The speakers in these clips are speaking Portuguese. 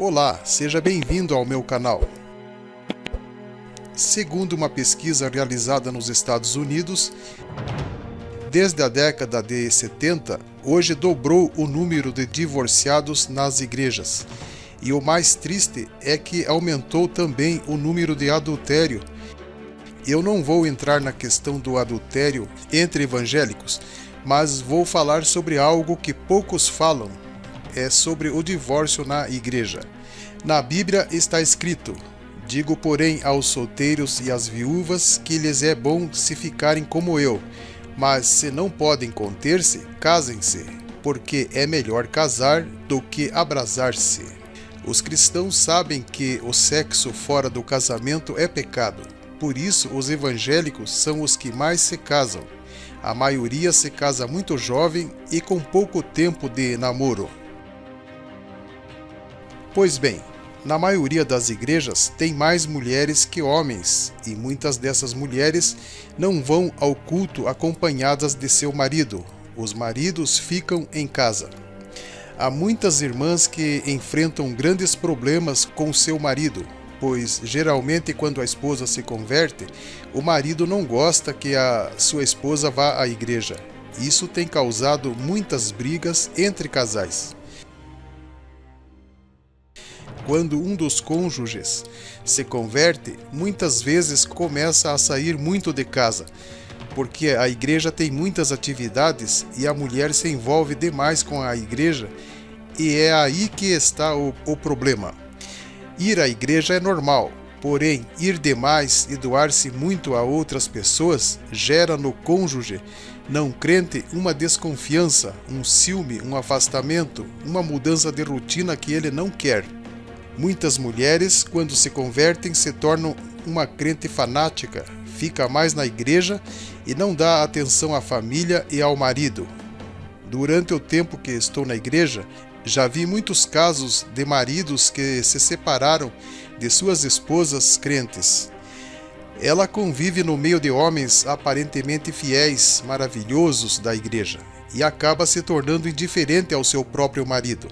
Olá, seja bem-vindo ao meu canal. Segundo uma pesquisa realizada nos Estados Unidos, desde a década de 70, hoje dobrou o número de divorciados nas igrejas. E o mais triste é que aumentou também o número de adultério. Eu não vou entrar na questão do adultério entre evangélicos, mas vou falar sobre algo que poucos falam. É sobre o divórcio na igreja. Na Bíblia está escrito: digo, porém, aos solteiros e às viúvas que lhes é bom se ficarem como eu, mas se não podem conter-se, casem-se, porque é melhor casar do que abrasar-se. Os cristãos sabem que o sexo fora do casamento é pecado, por isso os evangélicos são os que mais se casam. A maioria se casa muito jovem e com pouco tempo de namoro. Pois bem, na maioria das igrejas tem mais mulheres que homens, e muitas dessas mulheres não vão ao culto acompanhadas de seu marido. Os maridos ficam em casa. Há muitas irmãs que enfrentam grandes problemas com seu marido, pois geralmente quando a esposa se converte, o marido não gosta que a sua esposa vá à igreja. Isso tem causado muitas brigas entre casais. Quando um dos cônjuges se converte, muitas vezes começa a sair muito de casa, porque a igreja tem muitas atividades e a mulher se envolve demais com a igreja, e é aí que está o problema. Ir à igreja é normal, porém ir demais e doar-se muito a outras pessoas gera no cônjuge não crente uma desconfiança, um ciúme, um afastamento, uma mudança de rotina que ele não quer. Muitas mulheres, quando se convertem, se tornam uma crente fanática, fica mais na igreja e não dá atenção à família e ao marido. Durante o tempo que estou na igreja, já vi muitos casos de maridos que se separaram de suas esposas crentes. Ela convive no meio de homens aparentemente fiéis, maravilhosos da igreja, e acaba se tornando indiferente ao seu próprio marido.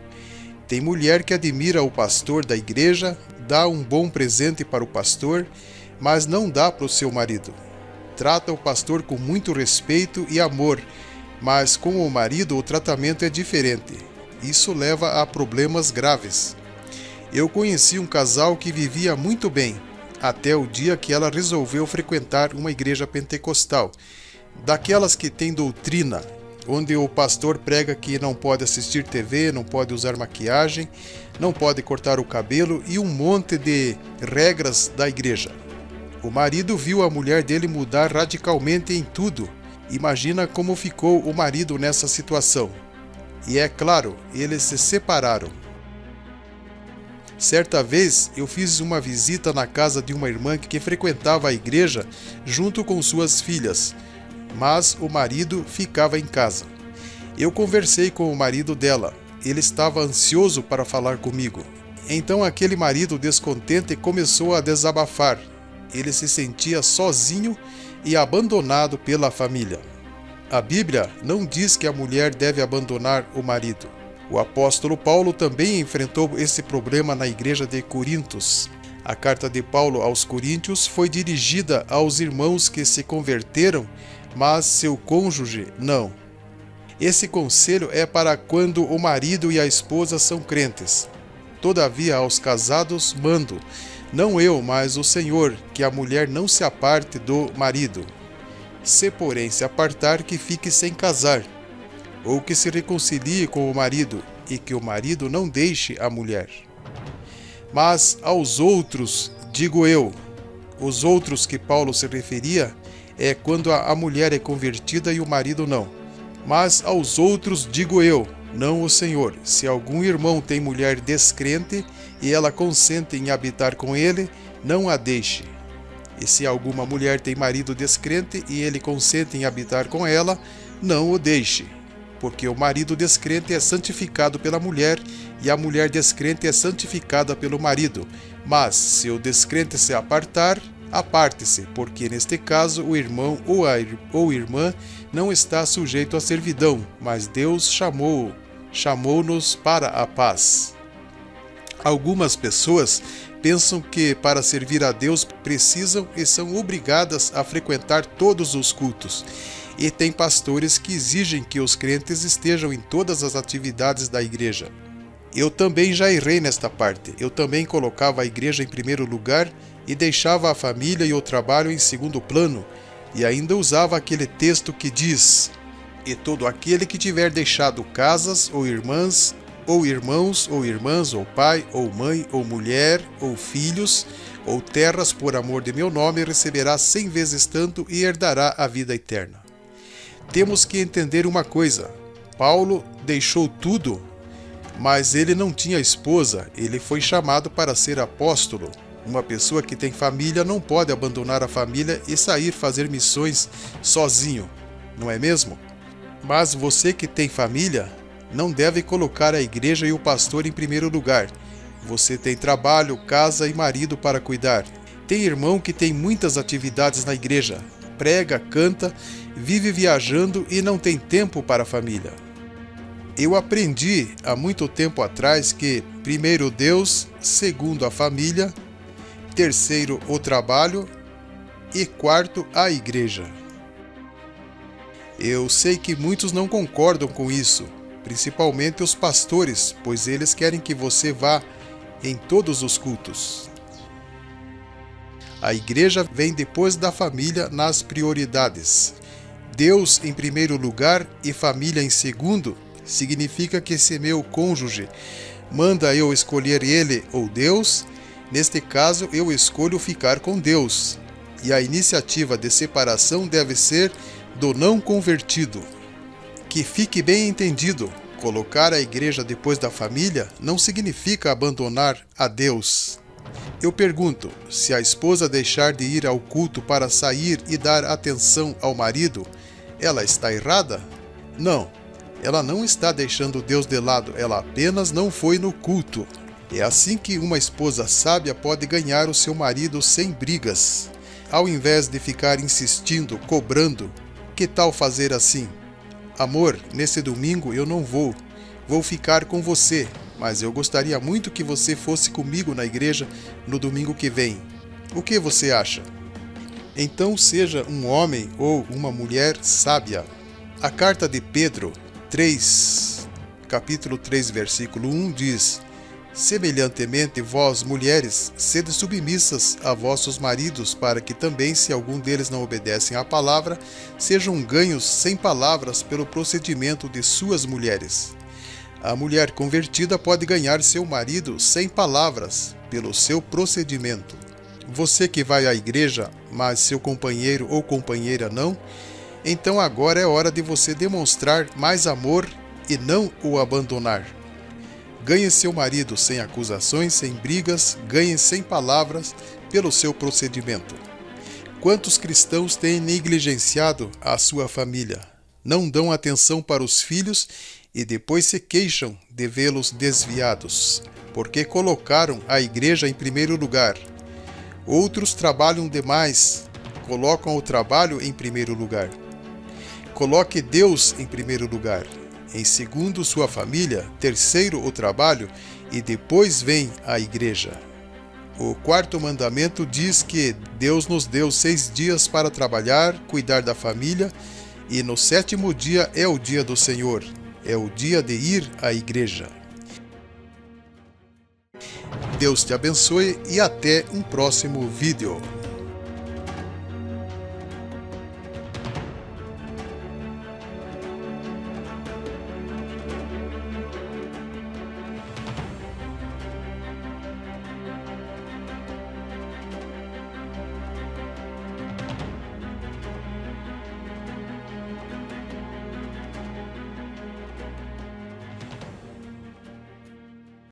Tem mulher que admira o pastor da igreja, dá um bom presente para o pastor, mas não dá para o seu marido. Trata o pastor com muito respeito e amor, mas com o marido o tratamento é diferente. Isso leva a problemas graves. Eu conheci um casal que vivia muito bem, até o dia que ela resolveu frequentar uma igreja pentecostal, daquelas que tem doutrina, onde o pastor prega que não pode assistir TV, não pode usar maquiagem, não pode cortar o cabelo e um monte de regras da igreja. O marido viu a mulher dele mudar radicalmente em tudo. Imagina como ficou o marido nessa situação. E é claro, eles se separaram. Certa vez eu fiz uma visita na casa de uma irmã que frequentava a igreja junto com suas filhas, mas o marido ficava em casa. Eu conversei com o marido dela. Ele estava ansioso para falar comigo. Então aquele marido descontente começou a desabafar. Ele se sentia sozinho e abandonado pela família. A Bíblia não diz que a mulher deve abandonar o marido. O apóstolo Paulo também enfrentou esse problema na igreja de Corintos. A carta de Paulo aos Coríntios foi dirigida aos irmãos que se converteram, mas seu cônjuge não. Esse conselho é para quando o marido e a esposa são crentes. Todavia, aos casados mando, não eu, mas o Senhor, que a mulher não se aparte do marido. Se, porém, se apartar, que fique sem casar, ou que se reconcilie com o marido, e que o marido não deixe a mulher. Mas aos outros, digo eu, os outros que Paulo se referia, é quando a mulher é convertida e o marido não. Mas aos outros digo eu, não o Senhor, se algum irmão tem mulher descrente e ela consente em habitar com ele, não a deixe. E se alguma mulher tem marido descrente e ele consente em habitar com ela, não o deixe. Porque o marido descrente é santificado pela mulher e a mulher descrente é santificada pelo marido. Mas se o descrente se apartar, aparte-se, porque neste caso o irmão ou irmã não está sujeito à servidão, mas Deus chamou-nos para a paz. Algumas pessoas pensam que para servir a Deus precisam e são obrigadas a frequentar todos os cultos. E tem pastores que exigem que os crentes estejam em todas as atividades da igreja. Eu também já errei nesta parte. Eu também colocava a igreja em primeiro lugar e deixava a família e o trabalho em segundo plano, e ainda usava aquele texto que diz: "E todo aquele que tiver deixado casas, ou irmãs, ou irmãos, ou irmãs, ou pai, ou mãe, ou mulher, ou filhos, ou terras por amor de meu nome, receberá 100 vezes tanto e herdará a vida eterna." Temos que entender uma coisa: Paulo deixou tudo, mas ele não tinha esposa, ele foi chamado para ser apóstolo. Uma pessoa que tem família não pode abandonar a família e sair fazer missões sozinho, não é mesmo? Mas você que tem família não deve colocar a igreja e o pastor em primeiro lugar. Você tem trabalho, casa e marido para cuidar. Tem irmão que tem muitas atividades na igreja, prega, canta, vive viajando e não tem tempo para a família. Eu aprendi há muito tempo atrás que primeiro Deus, segundo a família, terceiro o trabalho e quarto a igreja. Eu sei que muitos não concordam com isso, principalmente os pastores, pois eles querem que você vá em todos os cultos. A igreja vem depois da família nas prioridades. Deus em primeiro lugar e família em segundo significa que se meu cônjuge manda eu escolher ele ou Deus, neste caso eu escolho ficar com Deus. E a iniciativa de separação deve ser do não convertido. Que fique bem entendido, colocar a igreja depois da família não significa abandonar a Deus. Eu pergunto, se a esposa deixar de ir ao culto para sair e dar atenção ao marido, ela está errada? Não, ela não está deixando Deus de lado, ela apenas não foi no culto. É assim que uma esposa sábia pode ganhar o seu marido sem brigas. Ao invés de ficar insistindo, cobrando, que tal fazer assim? Amor, nesse domingo eu não vou ficar com você, mas eu gostaria muito que você fosse comigo na igreja no domingo que vem. O que você acha? Então seja um homem ou uma mulher sábia. A carta de Pedro 3, capítulo 3, versículo 1 diz: "Semelhantemente, vós, mulheres, sede submissas a vossos maridos, para que também, se algum deles não obedecem à palavra, sejam ganhos sem palavras pelo procedimento de suas mulheres." A mulher convertida pode ganhar seu marido sem palavras, pelo seu procedimento. Você que vai à igreja, mas seu companheiro ou companheira não, então agora é hora de você demonstrar mais amor e não o abandonar. Ganhe seu marido sem acusações, sem brigas, ganhe sem palavras pelo seu procedimento. Quantos cristãos têm negligenciado a sua família? Não dão atenção para os filhos e depois se queixam de vê-los desviados, porque colocaram a igreja em primeiro lugar. Outros trabalham demais, colocam o trabalho em primeiro lugar. Coloque Deus em primeiro lugar. Em segundo, sua família, terceiro, o trabalho, e depois vem a igreja. O quarto mandamento diz que Deus nos deu 6 dias para trabalhar, cuidar da família, e no 7º dia é o dia do Senhor, é o dia de ir à igreja. Deus te abençoe e até um próximo vídeo.